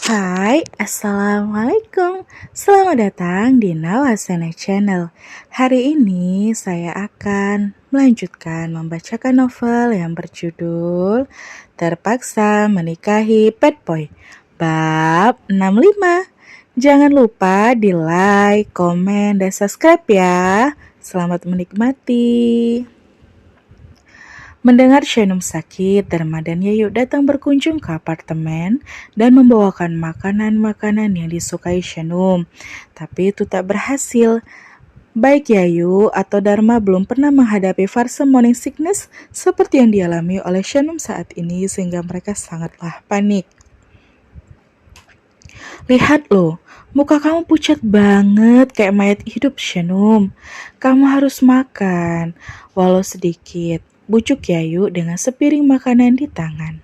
Hai, Assalamualaikum. Selamat datang di Nawasena Channel. Hari ini saya akan melanjutkan membacakan novel yang berjudul Terpaksa Menikahi Bad Boy, bab 65. Jangan lupa di like, komen, dan subscribe ya. Selamat menikmati. Mendengar Shenum sakit, Dharma dan Yayu datang berkunjung ke apartemen dan membawakan makanan-makanan yang disukai Shenum. Tapi itu tak berhasil. Baik Yayu atau Dharma belum pernah menghadapi fase morning sickness seperti yang dialami oleh Shenum saat ini sehingga mereka sangatlah panik. Lihat loh, muka kamu pucat banget kayak mayat hidup Shenum. Kamu harus makan, walau sedikit. Bujuk Yayu dengan sepiring makanan di tangan.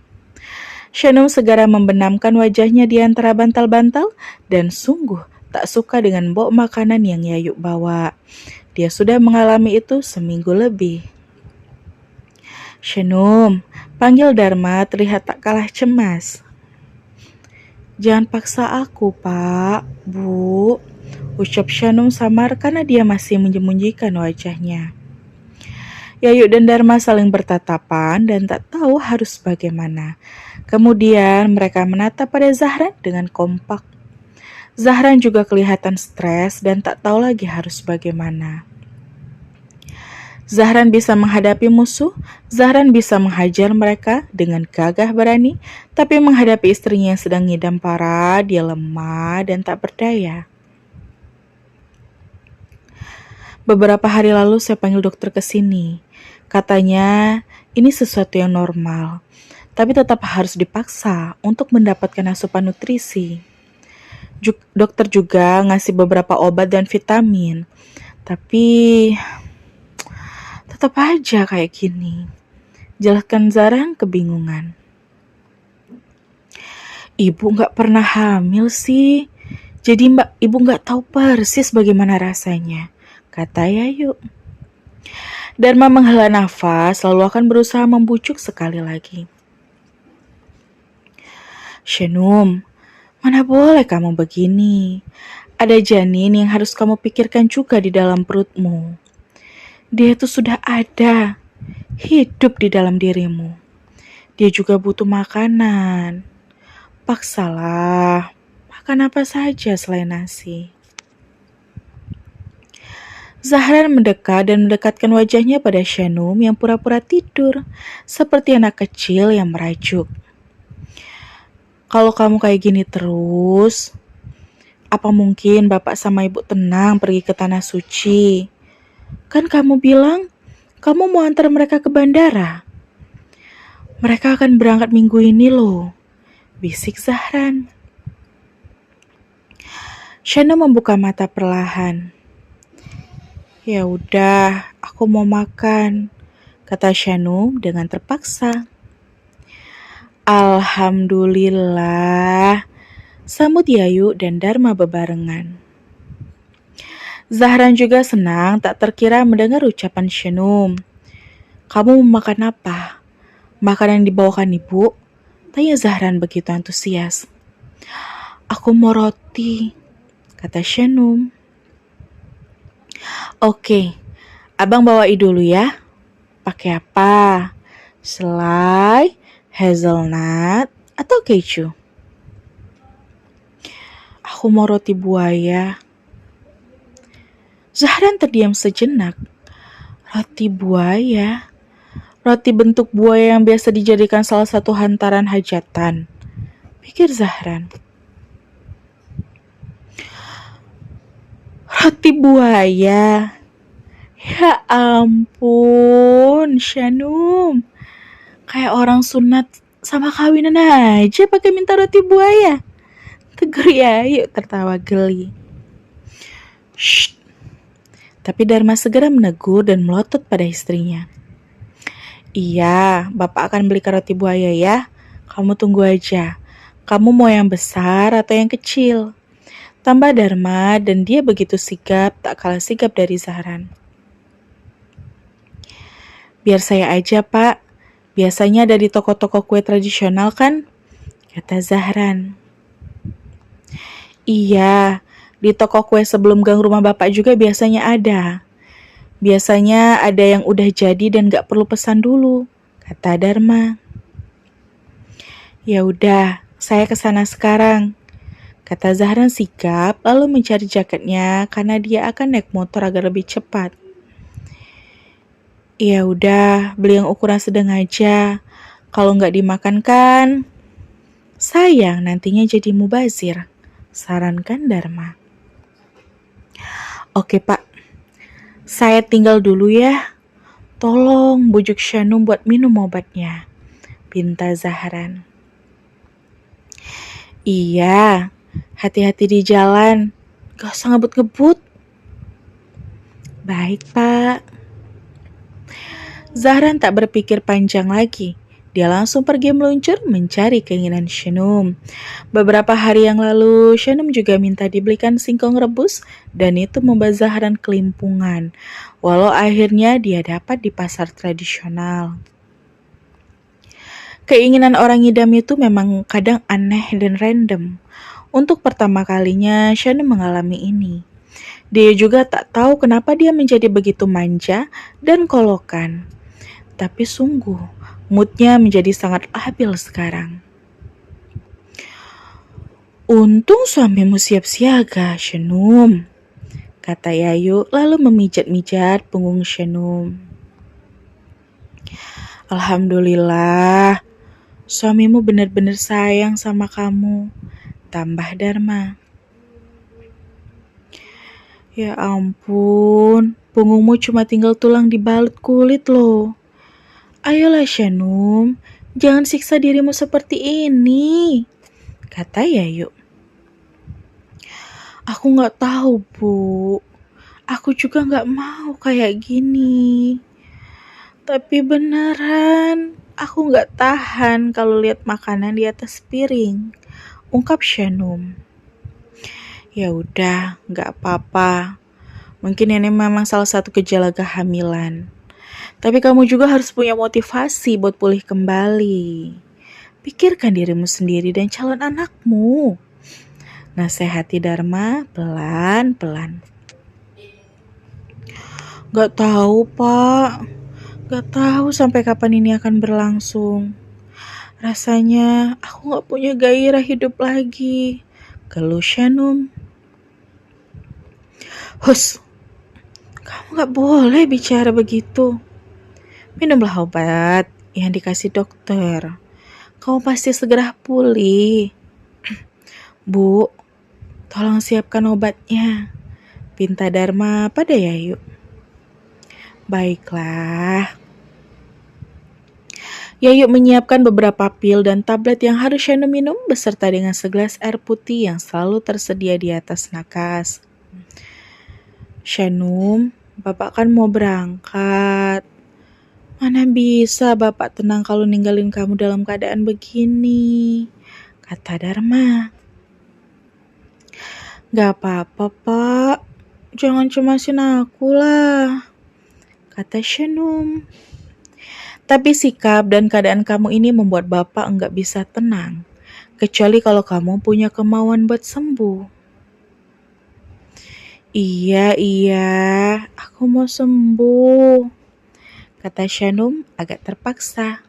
Shenum segera membenamkan wajahnya di antara bantal-bantal dan sungguh tak suka dengan bau makanan yang Yayu bawa. Dia sudah mengalami itu seminggu lebih. Shenum, panggil Dharma terlihat tak kalah cemas. Jangan paksa aku, Pak, Bu, ucap Shenum samar karena dia masih menyembunyikan wajahnya. Yayu dan Dharma saling bertatapan dan tak tahu harus bagaimana. Kemudian mereka menatap pada Zahran dengan kompak. Zahran juga kelihatan stres dan tak tahu lagi harus bagaimana. Zahran bisa menghadapi musuh, Zahran bisa menghajar mereka dengan gagah berani, tapi menghadapi istrinya yang sedang ngidam parah, dia lemah dan tak berdaya. Beberapa hari lalu saya panggil dokter ke sini. Katanya ini sesuatu yang normal, tapi tetap harus dipaksa untuk mendapatkan asupan nutrisi. Dokter juga ngasih beberapa obat dan vitamin, tapi tetap aja kayak gini. Jelaskan Zahran kebingungan. Ibu gak pernah hamil sih, jadi ibu gak tahu persis bagaimana rasanya, kata Yayu. Dharma menghela nafas lalu akan berusaha membujuk sekali lagi. Shenum, mana boleh kamu begini? Ada janin yang harus kamu pikirkan juga di dalam perutmu. Dia itu sudah ada, hidup di dalam dirimu. Dia juga butuh makanan. Paksalah, makan apa saja selain nasi. Zahran mendekat dan mendekatkan wajahnya pada Shenum yang pura-pura tidur, seperti anak kecil yang merajuk. Kalau kamu kayak gini terus, apa mungkin bapak sama ibu tenang pergi ke tanah suci? Kan kamu bilang, kamu mau antar mereka ke bandara. Mereka akan berangkat minggu ini loh, bisik Zahran. Shenum membuka mata perlahan. Ya udah, aku mau makan, kata Shenum dengan terpaksa. Alhamdulillah, sambut Yayu dan Dharma bebarengan. Zahran juga senang tak terkira mendengar ucapan Shenum. Kamu mau makan apa? Makanan yang dibawakan ibu? Tanya Zahran begitu antusias. Aku mau roti, kata Shenum. Oke, abang bawain dulu ya. Pakai apa? Selai, hazelnut, atau keju? Aku mau roti buaya. Zahran terdiam sejenak. Roti buaya? Roti bentuk buaya yang biasa dijadikan salah satu hantaran hajatan, pikir Zahran. Roti buaya? Ya ampun, Shenum. Kayak orang sunat sama kawinan aja pakai minta roti buaya. Tegur Yayu tertawa geli. Shh. Tapi Dharma segera menegur dan melotot pada istrinya. Iya, bapak akan belikan roti buaya ya. Kamu tunggu aja. Kamu mau yang besar atau yang kecil? tambah Dharma, dan dia begitu sigap, tak kalah sigap dari Zahran. Biar saya aja, Pak. Biasanya ada di toko-toko kue tradisional kan? Kata Zahran. Iya, di toko kue sebelum gang rumah Bapak juga biasanya ada. Biasanya ada yang udah jadi dan gak perlu pesan dulu, kata Dharma. Ya udah, saya kesana sekarang, kata Zahran sigap lalu mencari jaketnya karena dia akan naik motor agar lebih cepat. Ya udah, beli yang ukuran sedang aja. Kalau nggak dimakan kan, sayang nantinya jadi mubazir, sarankan Dharma. Oke Pak, saya tinggal dulu ya. Tolong bujuk Shanum buat minum obatnya, pinta Zahran. Iya, hati-hati di jalan. Gak usah ngebut-ngebut. Baik, Pak. Zahran tak berpikir panjang lagi. Dia langsung pergi meluncur mencari keinginan Shanum. Beberapa hari yang lalu, Shanum juga minta dibelikan singkong rebus dan itu membuat Zahran kelimpungan. Walau akhirnya dia dapat di pasar tradisional. Keinginan orang ngidam itu memang kadang aneh dan random. Untuk pertama kalinya, Shanum mengalami ini. Dia juga tak tahu kenapa dia menjadi begitu manja dan kolokan. Tapi sungguh, moodnya menjadi sangat labil sekarang. Untung suamimu siap siaga, Shanum, kata Yayu lalu memijat-mijat punggung Shanum. Alhamdulillah, suamimu benar-benar sayang sama kamu, tambah Dharma. Ya ampun, punggungmu cuma tinggal tulang dibalut kulit loh. Ayolah Shanum, jangan siksa dirimu seperti ini, kata Yayu. Aku gak tahu, Bu. Aku juga gak mau kayak gini. Tapi beneran, aku gak tahan kalau lihat makanan di atas piring, ungkap Shanum. Ya udah, gak apa-apa. Mungkin ini memang salah satu gejala kehamilan. Tapi kamu juga harus punya motivasi buat pulih kembali. Pikirkan dirimu sendiri dan calon anakmu. Nasihati Dharma pelan-pelan. Gak tahu, Pak. Gak tahu sampai kapan ini akan berlangsung. Rasanya aku gak punya gairah hidup lagi. Keluh Shanum. Hus, kamu gak boleh bicara begitu. Minumlah obat yang dikasih dokter. Kamu pasti segera pulih. Bu, tolong siapkan obatnya, pinta Dharma pada Yayu. Baiklah. Yayu menyiapkan beberapa pil dan tablet yang harus Shanum minum beserta dengan segelas air putih yang selalu tersedia di atas nakas. Shanum, Bapak kan mau berangkat. Mana bisa Bapak tenang kalau ninggalin kamu dalam keadaan begini, kata Dharma. Gak apa-apa, Pak. Jangan cemasin aku lah, kata Shanum. Tapi sikap dan keadaan kamu ini membuat Bapak enggak bisa tenang, kecuali kalau kamu punya kemauan buat sembuh. Iya, aku mau sembuh, kata Shanum agak terpaksa.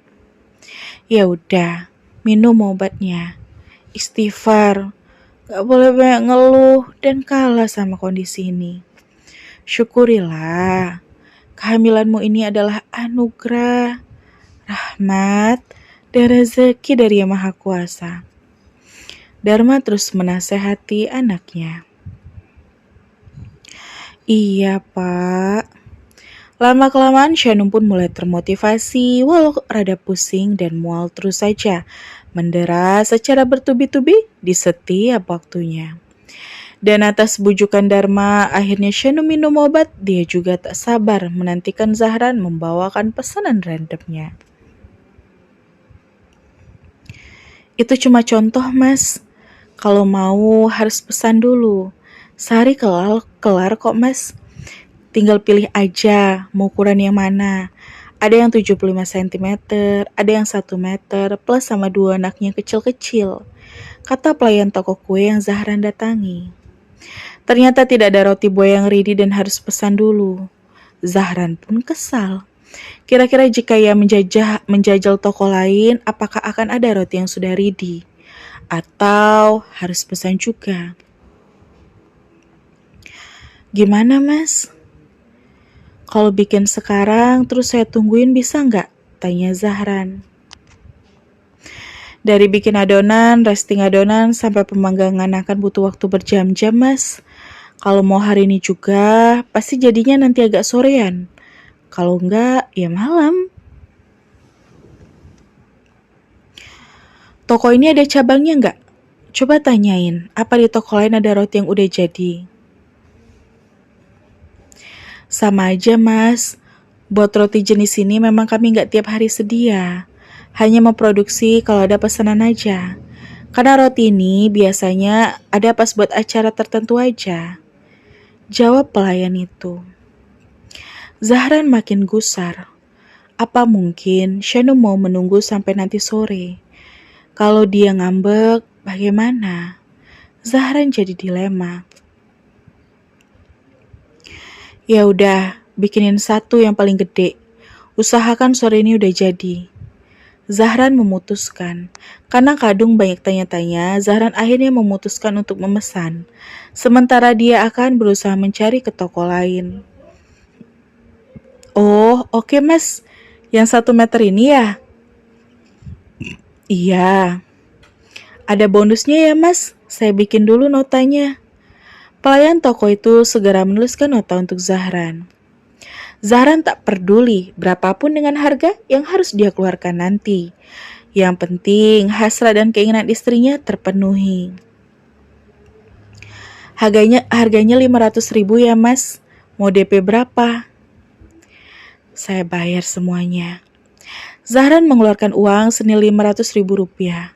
Ya udah, minum obatnya. Istighfar, gak boleh banyak ngeluh dan kalah sama kondisi ini. Syukurilah, kehamilanmu ini adalah anugerah, rahmat, dan rezeki dari Yang Maha Kuasa. Dharma terus menasehati anaknya. Iya, Pak. Lama-kelamaan Shanum pun mulai termotivasi walau rada pusing dan mual terus saja mendera secara bertubi-tubi di setiap waktunya. Dan atas bujukan Dharma, akhirnya Shanum minum obat. Dia juga tak sabar menantikan Zahran membawakan pesanan randomnya. Itu cuma contoh, Mas. Kalau mau harus pesan dulu. Sehari kelar kok mas. Tinggal pilih aja mau ukuran yang mana. Ada yang 75 cm, ada yang 1 meter, plus sama 2 anaknya kecil-kecil. Kata pelayan toko kue yang Zahran datangi. Ternyata tidak ada roti buaya yang ready dan harus pesan dulu. Zahran pun kesal. Kira-kira jika ia menjajal toko lain, apakah akan ada roti yang sudah ready? Atau harus pesan juga? Gimana mas? Kalau bikin sekarang terus saya tungguin bisa nggak? Tanya Zahran. Dari bikin adonan, resting adonan, sampai pemanggangan akan butuh waktu berjam-jam mas. Kalau mau hari ini juga, pasti jadinya nanti agak sorean. Kalau enggak, ya malam. Toko ini ada cabangnya nggak? Coba tanyain, apa di toko lain ada roti yang udah jadi? Sama aja mas, buat roti jenis ini memang kami nggak tiap hari sedia. Hanya memproduksi kalau ada pesanan aja. Karena roti ini biasanya ada pas buat acara tertentu aja. Jawab pelayan itu. Zahran makin gusar. Apa mungkin Shanu mau menunggu sampai nanti sore? Kalau dia ngambek, bagaimana? Zahran jadi dilema. Ya udah, bikinin satu yang paling gede. Usahakan sore ini udah jadi. Zahran memutuskan. Karena kadung banyak tanya-tanya, Zahran akhirnya memutuskan untuk memesan. Sementara dia akan berusaha mencari ke toko lain. Oh, oke mas. Yang 1 meter ini ya? Iya. Ada bonusnya ya mas? Saya bikin dulu notanya. Pelayan toko itu segera menuliskan nota untuk Zahran. Zahran tak peduli berapapun dengan harga yang harus dia keluarkan nanti. Yang penting hasrat dan keinginan istrinya terpenuhi. Harganya 500.000 ya mas. Mau DP berapa? Saya bayar semuanya. Zahran mengeluarkan uang senilai 500.000 rupiah.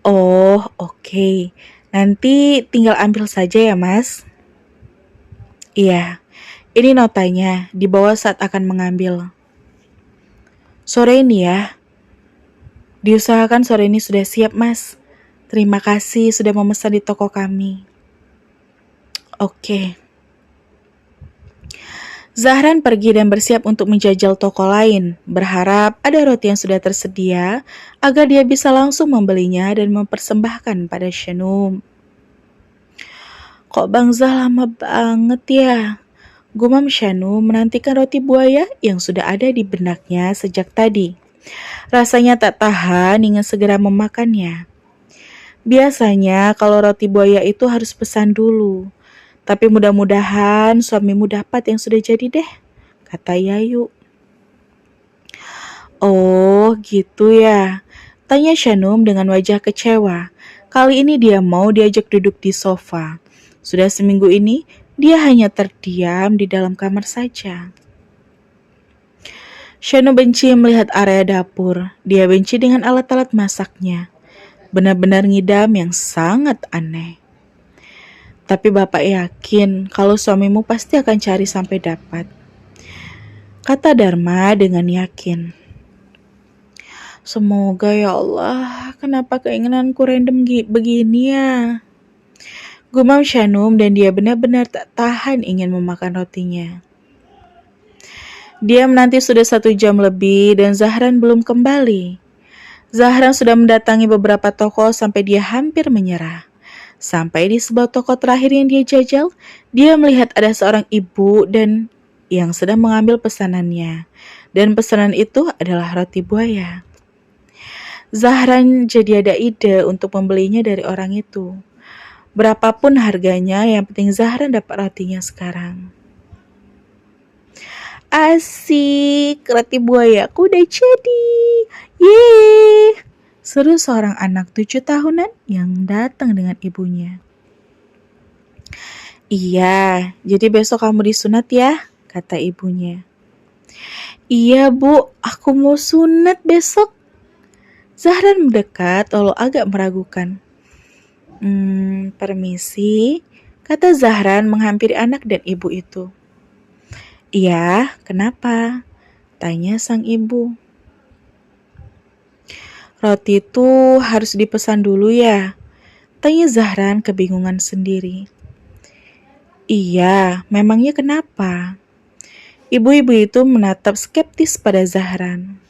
Oh, oke. Nanti tinggal ambil saja ya mas. Iya, ini notanya dibawa saat akan mengambil. Sore ini ya. Diusahakan sore ini sudah siap mas. Terima kasih sudah memesan di toko kami. Oke. Zahran pergi dan bersiap untuk menjajal toko lain, berharap ada roti yang sudah tersedia agar dia bisa langsung membelinya dan mempersembahkan pada Shanum. Kok Bang Zah lama banget ya? Gumam Shanu menantikan roti buaya yang sudah ada di benaknya sejak tadi. Rasanya tak tahan ingin segera memakannya. Biasanya kalau roti buaya itu harus pesan dulu. Tapi mudah-mudahan suamimu dapat yang sudah jadi deh, kata Yayu. Oh gitu ya, tanya Shanum dengan wajah kecewa. Kali ini dia mau diajak duduk di sofa. Sudah seminggu ini, dia hanya terdiam di dalam kamar saja. Shanu benci melihat area dapur. Dia benci dengan alat-alat masaknya. Benar-benar ngidam yang sangat aneh. Tapi bapak yakin kalau suamimu pasti akan cari sampai dapat. Kata Dharma dengan yakin. Semoga ya Allah, kenapa keinginanku random begini ya? Gumam Shanum dan dia benar-benar tak tahan ingin memakan rotinya. Dia menanti sudah 1 jam lebih dan Zahran belum kembali. Zahran sudah mendatangi beberapa toko sampai dia hampir menyerah. Sampai di sebuah toko terakhir yang dia jajal, dia melihat ada seorang ibu dan yang sedang mengambil pesanannya. Dan pesanan itu adalah roti buaya. Zahran jadi ada ide untuk membelinya dari orang itu. Berapapun harganya, yang penting Zahran dapat rotinya sekarang. Asik, roti buayaku udah jadi. Yeay! Seru seorang anak 7 tahunan yang datang dengan ibunya. Iya, jadi besok kamu disunat ya, kata ibunya. Iya bu, aku mau sunat besok. Zahran mendekat lalu agak meragukan. Permisi, kata Zahran menghampiri anak dan ibu itu. Iya, kenapa? Tanya sang ibu. Roti itu harus dipesan dulu ya? Tanya Zahran kebingungan sendiri. Iya, memangnya kenapa? Ibu-ibu itu menatap skeptis pada Zahran.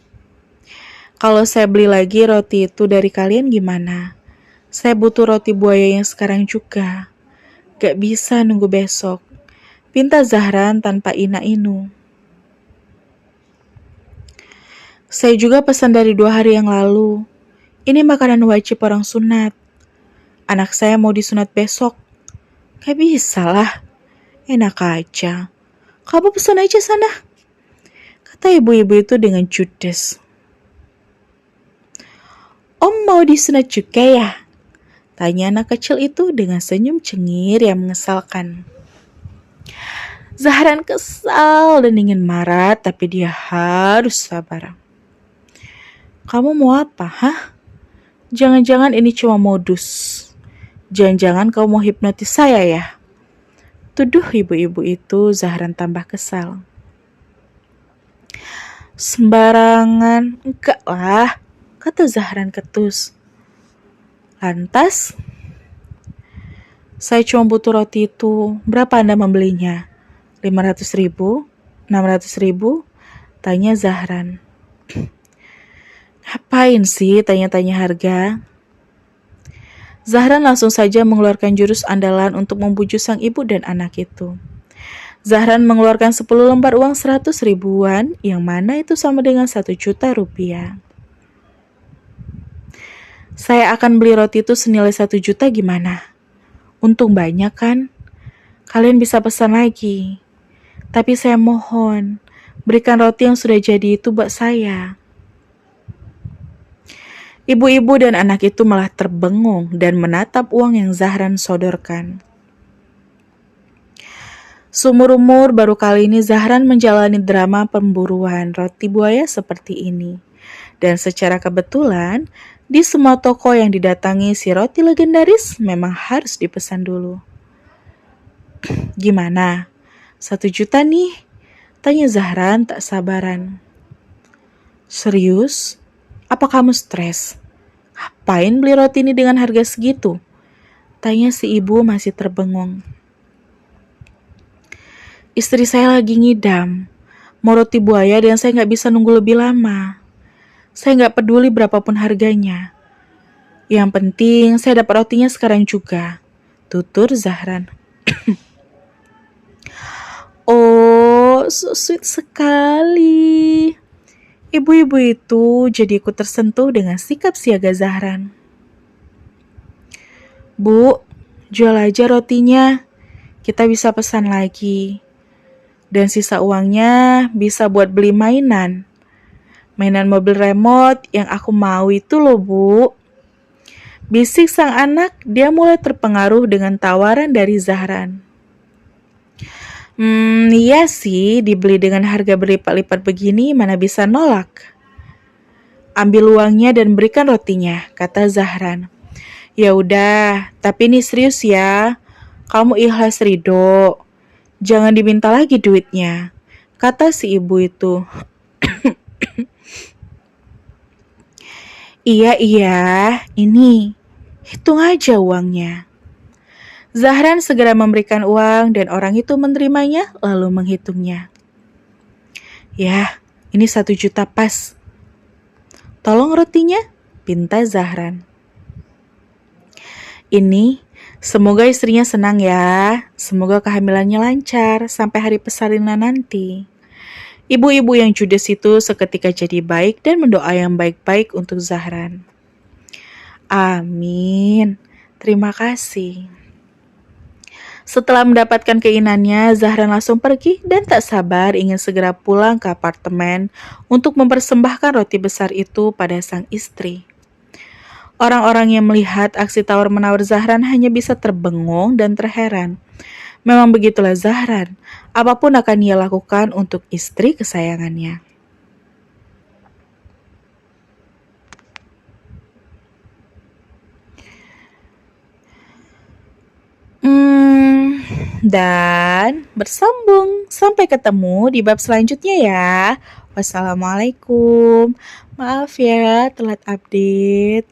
Kalau saya beli lagi roti itu dari kalian gimana? Saya butuh roti buaya yang sekarang juga. Gak bisa nunggu besok. Pinta Zahran tanpa ina-inu. Saya juga pesan dari 2 hari yang lalu. Ini makanan wajib orang sunat. Anak saya mau disunat besok. Gak bisa lah. Enak aja. Kamu pesan aja sana. Kata ibu-ibu itu dengan judes. Om mau disunat juga ya? Tanya anak kecil itu dengan senyum cengir yang mengesalkan. Zahran kesal dan ingin marah, tapi dia harus sabar. Kamu mau apa, hah? Jangan-jangan ini cuma modus. Jangan-jangan kamu mau hipnotis saya ya? Tuduh ibu-ibu itu. Zahran tambah kesal. Sembarangan, enggak lah, kata Zahran ketus. Lantas, saya cuma butuh roti itu. Berapa Anda membelinya? 500.000? 600.000? Tanya Zahran. Ngapain sih tanya-tanya harga? Zahran langsung saja mengeluarkan jurus andalan untuk membujuk sang ibu dan anak itu. Zahran mengeluarkan 10 lembar uang 100 ribuan, yang mana itu sama dengan 1 juta rupiah. Saya akan beli roti itu senilai 1 juta gimana? Untung banyak kan? Kalian bisa pesan lagi. Tapi saya mohon, berikan roti yang sudah jadi itu buat saya. Ibu-ibu dan anak itu malah terbengung dan menatap uang yang Zahran sodorkan. Seumur-umur baru kali ini Zahran menjalani drama pemburuan roti buaya seperti ini. Dan secara kebetulan, di semua toko yang didatangi si roti legendaris memang harus dipesan dulu. Gimana? 1 juta nih? Tanya Zahran tak sabaran. Serius? Apa kamu stres? Ngapain beli roti ini dengan harga segitu? Tanya si ibu masih terbengong. Istri saya lagi ngidam. Mau roti buaya dan saya nggak bisa nunggu lebih lama. Saya nggak peduli berapapun harganya. Yang penting saya dapat rotinya sekarang juga. Tutur Zahran. Oh, so sweet sekali. Ibu-ibu itu jadi ikut tersentuh dengan sikap siaga Zahran. Bu, jual aja rotinya. Kita bisa pesan lagi. Dan sisa uangnya bisa buat beli mainan. Mainan mobil remote yang aku mau itu loh, Bu. Bisik sang anak, dia mulai terpengaruh dengan tawaran dari Zahran. Iya sih, dibeli dengan harga berlipat-lipat begini mana bisa nolak. Ambil uangnya dan berikan rotinya, kata Zahran. Ya udah, tapi ini serius ya. Kamu ikhlas ridho. Jangan diminta lagi duitnya, kata si ibu itu. Iya, ini. Hitung aja uangnya. Zahran segera memberikan uang dan orang itu menerimanya lalu menghitungnya. Ya, ini 1 juta pas. Tolong rotinya, pinta Zahran. Ini, semoga istrinya senang ya. Semoga kehamilannya lancar sampai hari persalinan nanti. Ibu-ibu yang judes itu seketika jadi baik dan mendoa yang baik-baik untuk Zahran. Amin. Terima kasih. Setelah mendapatkan keinginannya, Zahran langsung pergi dan tak sabar ingin segera pulang ke apartemen untuk mempersembahkan roti besar itu pada sang istri. Orang-orang yang melihat aksi tawar-menawar Zahran hanya bisa terbengung dan terheran. Memang begitulah Zahran, apapun akan ia lakukan untuk istri kesayangannya. dan bersambung. Sampai ketemu di bab selanjutnya ya. Wassalamualaikum. Maaf ya telat update.